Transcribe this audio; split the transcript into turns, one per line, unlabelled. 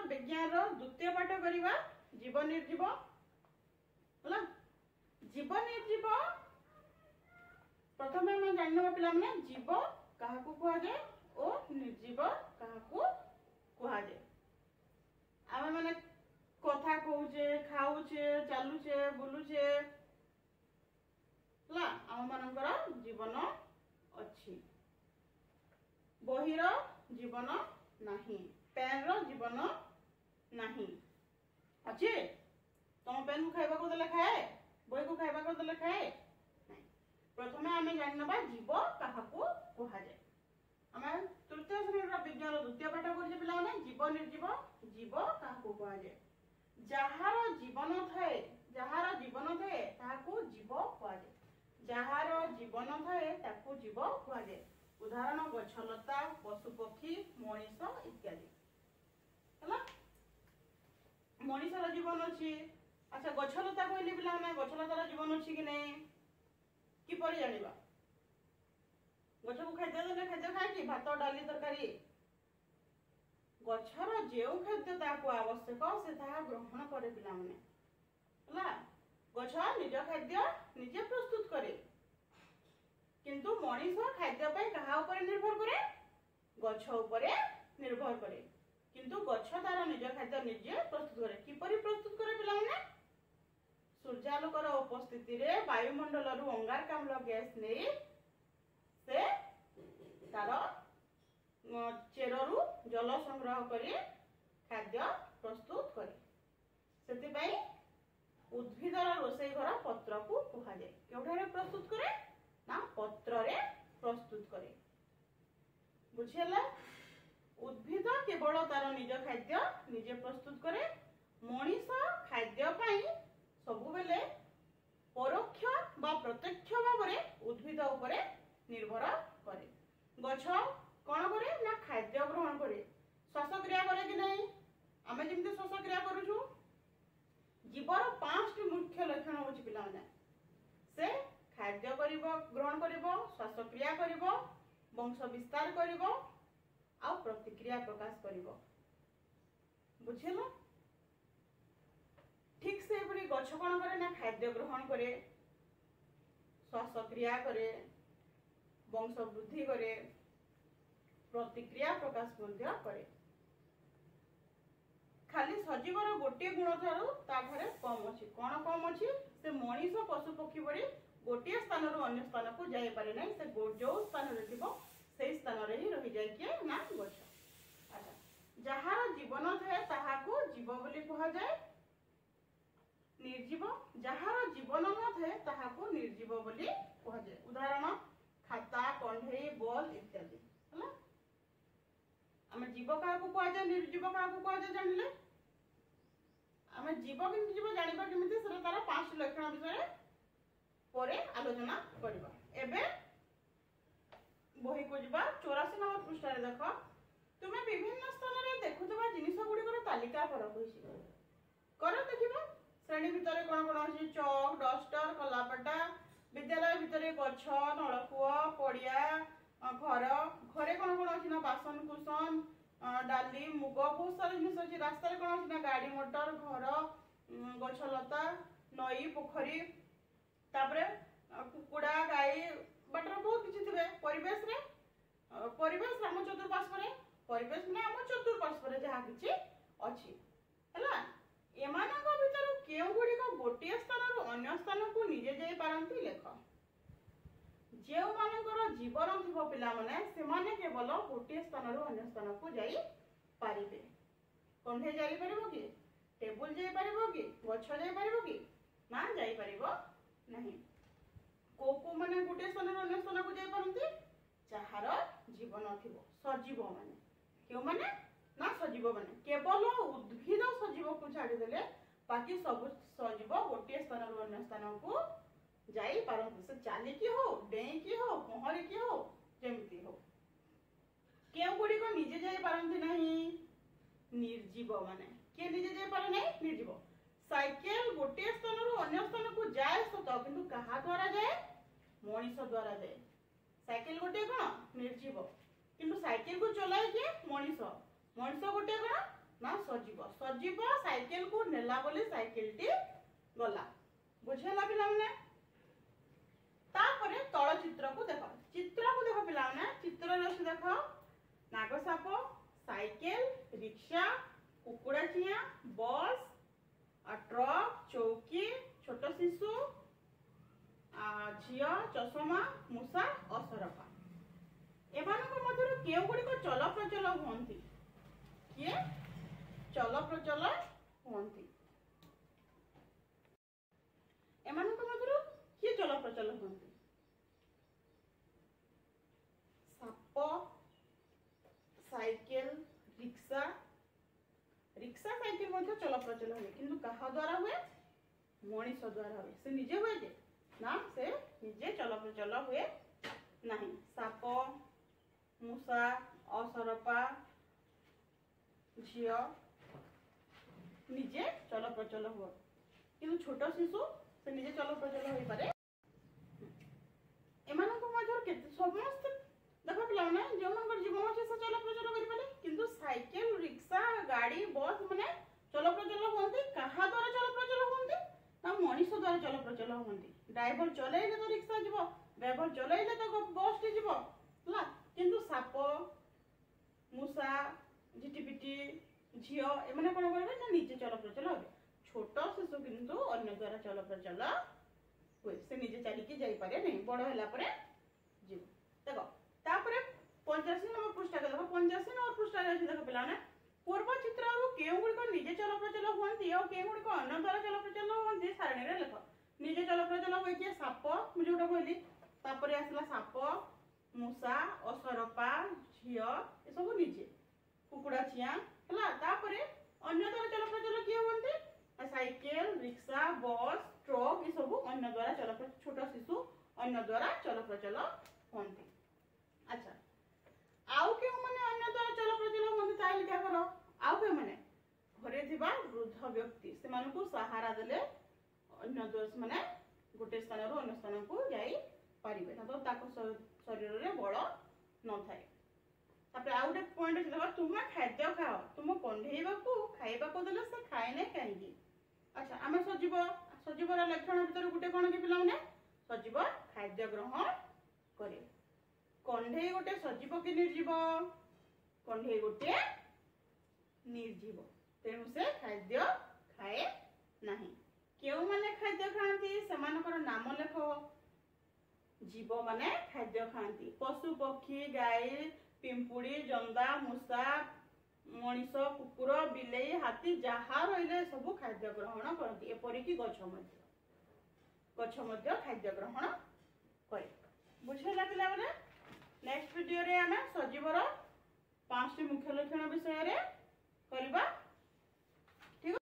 विज्ञान रो द्वितीय पाठ करिबा जीव निर्जीव हला। जीव निर्जीव प्रथमे हम जानबा पिला माने जीव काहाकू कुहा जाय और निर्जीव काहाकू कुहा जाय। आमे माने कथा कहूचे खाऊचे चालूचे बुलूचे हला आम मानकर जीवन अच्छी। बहिर जीवन नाही, पेन रो जीवन नाही अच्छे। तुम पेन को खाइबा को देले खाए, बही को खाइबा को देले खाए नहीं। प्रथमे आमे जानबा जीव काहाकू कुहा जाय। आमे तृतीय श्रेणी रो विज्ञान द्वितीय पाठ करजे पिला माने जीव निर्जीव जीव काहाकू कुहा जाय। जहार जीवन थाए ताहाकू जीव कुहा जाय। जहार जीवन थाए ताकू जीव कुहा जाय। उदाहरण गछलता पशु पक्षी मनीष इत्यादि हला। मनीषर जीवन अच्छी। अच्छा गछलता कहले पिला माने गछलतार जीवन अच्छी कि नहीं कि परि जानिबा। गछ को खाद्य देले खाद्य खाए कि भात डाली तरकारी। गछर जेउ खाद्य ताकू आवश्यक से ताहा ग्रहण करे पिला माने हला। गछ निज खाद्य निजे प्रस्तुत करे किंतु मनीष खाद्य पाई कहा ऊपर निर्भर करे गछ ऊपर निर्भर करे किंतु गछ तार निज खाद्य निजे प्रस्तुत करे। किपरि प्रस्तुत करे पिला माने सूर्यालोकर उपस्थिति रे वायुमंडल रु अंगारकाम्ल गैस नै से तार चेररु जल संग्रह करी खाद्य प्रस्तुत करे। सेति पई उद्भिदर रोषेई घर पत्र को कुहा जाय। केउठारे प्रस्तुत करे ना पत्र रे प्रस्तुत करे। बुझियला। उद्भिद केवल तार निज खाद्य निजे प्रस्तुत करे। मनीष खाद्य पाई सबु बेले परोक्ष बा प्रत्यक्ष भाव में उद्भिद उपरे निर्भर करे। गछ कौन करे ना खाद्य ग्रहण करे। श्वासक्रिया करे कि नहीं आमे जेमते श्वासक्रिया करूछु। जीवर 5टी मुख्य लक्षण होछि पिला माने से खाद्य करिवो ग्रहण करिवो श्वासक्रिया करिवो वंश विस्तार करिवो आ प्रतिक्रिया प्रकाश करिवो। बुझिलो। ठीक से परि गछ कोन करे ना खाद्य ग्रहण करे श्वासक्रिया करे वंश वृद्धि करे प्रतिक्रिया प्रकाश मध्य करे। खाली सजीवर गोटे गुण थारु ताठरे कम अछि। कोन कम अछि से मनीष पशु पक्षी बड़ी गोटे स्थान रु अन्य स्थान को जाय पारे नै। से जो स्थान रे थिबो सेही स्थान रे ही रहि जाय के ना गछ। अच्छा जहार जीवन थाए ताहाकू जीव बोली कहा जाय। निर्जीव जहार जीवन न थाए ताहाकू निर्जीव बोली कहा जाय। उदाहरण खाता कंढेई बॉल इत्यादि हला। आमे जीव काहाकू कहा जाय निर्जीव काहाकू कहा जाय जानिले। आमे जीव कि निर्जीव जानिबा केमिति से तार 5 लक्षण विषय परे आलोचना करबा। एबे बही को जिबा 84 नंबर पृष्ठ रे देखो। तुमे विभिन्न स्थान रे देखुतबा जिनिस गुडी कर तालिका कर होइछि। कर देखिबा श्रेणी भितरे कोन कोन अछि। चौक डस्टर कलापटा विद्यालय भितरे गछ नळकूଅ पडिया घर घरे कोन कोन अछि ना बासन कुसन डाली मुग बहुत सारा जिनिस अछि। रास्ता रे कोन अछि ना गाड़ी मोटर घर गछलता नई पोखरी तापरे कुकुड़ा गाई बटर बहुत किछि थिबे। परिवेश राम चतुर्पार्श्व रे परिवेश ने हम चतुर्पार्श्व रे जहा किछि अछि हला। एमानक भितर केउ गुडी को गोटे स्थान रु अन्य स्थान को निजे जाई पारंती लेख। जेउ मानकर जीवन थिबो पिला माने से माने केवल गोटे स्थान रु अन्य स्थान को जाई पारिबे। कंढे जाई परिबो कि टेबुल जाई परिबो कि गछ जाई परिबो कि ना जाई परिबो नहीं। को माने गोटे स्थान रु अन्य स्थान को जाई पारंती जहार जीवन थिबो। सजीव माने केउ माने ना सजीव माने केवल उद्भिद सजीव को छाडी देले बाकी सब सजीव गोटे स्थान रु अन्य स्थान को जाई पारंती। से चाली की हो डेई की हो पहरी की हो जेमती हो। केउ गुडी को निजे जाई पारंती नहीं निर्जीव माने के निजे जाई पारे नहीं निर्जीव। साइकिल गोटे स्थान रु अन्य स्थान को जाए सत किंतु कहा द्वारा जाए मनीष द्वारा जाए। साइकिल गोटे कोन निर्जीव किंतु साइकिल को चलाए के मनीष। मनीष गोटे कोन ना सजीव सजीव साइकिल को नेला बोली साइकिल टी गला बुझेला पिला माने तापरे तळ चित्र को देखो पिला माने चित्र रे देखो नाग साप साइकिल रिक्शा कुकुड़ा चिया बस ट्रक चौकी छोट शिशु झियो चषमा मूषा असरपा एमानक मध्यरु केउ गुडी को चल प्रचल होंती किए चल प्रचल होंती एमानक मध्यरु किए चल प्रचल होंती साप साइकिल रिक्शा रिक्शा साइकिल मध्य चल प्रचल हुए किंतु कहा द्वारा हुए मनीष द्वारा हुए से निजे हुए जे ना से निजे चल प्रचल हुए नहीं साप मूषा असरपा झियो निजे चल प्रचल हुए किंतु छोट शिशु से निजे चल प्रचल हो पारे एमानक मध्य केते समस्त देखो पिला माने जो मनकर जीवन अछि से चल प्रचल करि पारे किंतु साइकिल रिक्शा गाड़ी बस माने चल प्रचल होंती कहा द्वारा चल प्रचल होंती ना मनीष द्वारा चल प्रचल होंती ड्राइवर चलेइले तो रिक्शा जीवो ड्राइवर चलेइले तो बस टी जीवो हला किंतु साप मूषा झिटिपिटी झियो एमाने कोन करबे ना निजे चल प्रचल होबे छोट शिशु किंतु अन्य द्वारा चल प्रचल हुए से निजे चली के जाई पारे नहीं बड़ होला परे जीव देखो तापरे 85 नंबर पृष्ठ के देखो 85 नंबर पृष्ठ रे अछि देखो पिलाने पूर्व चित्र रु केउ गुडी को निजे चल प्रचल होंती और केउ गुडी को अन्य द्वारा चल प्रचल होंती सारणी रे लेखो निजे चल प्रचल होय जे साप मु जोटा कहली तापरे आसला साप मूषा असरपा झियो ए सब निजे कुकुड़ा चिया हला तापरे अन्य द्वारा चल प्रचल किए होंती साइकिल रिक्शा बस ट्रक ये सब अन्य द्वारा चल छोट शिशु अन्य द्वारा चल प्रचल होंती अच्छा आउ के माने अन्य द्वारा चल प्रचल होंती ताइल क्या करो आउ के माने घरे थिबा वृद्ध व्यक्ति से माने को सहारा देले अन्य द्वारा माने गोटे स्थान रो अन्य स्थान को जाई परिबे तो ताको शरीर रे बळ न थाए तापर आउ एक पॉइंट अछि देखो तुम खाद्य खाओ तुम कंढेइबा को खाइबा को देले से खाए नै काहेकि अच्छा आमे सजीवर लक्षण भीतर गोटे कोन के पिला माने सजीव खाद्य ग्रहण करे कंढेई गोटे सजीव कि निर्जीव कंढेई गोटे निर्जीव तेणु से खाद्य खाए नहीं केउ माने खाद्य खांती समानकर नाम लेखो जीव माने खाद्य खांती पशु पक्षी गाय पिंपुड़ी जंदा मूषा मनीष कुकुर बिलेई हाथी जहा रहिले सब खाद्य ग्रहण करती एपरि कि गछ मध्य खाद्य ग्रहण करे बुझेला पिला माने नेक्स्ट वीडियो रे आमे सजीवर 5टी मुख्य लक्षण विषय रे करबा।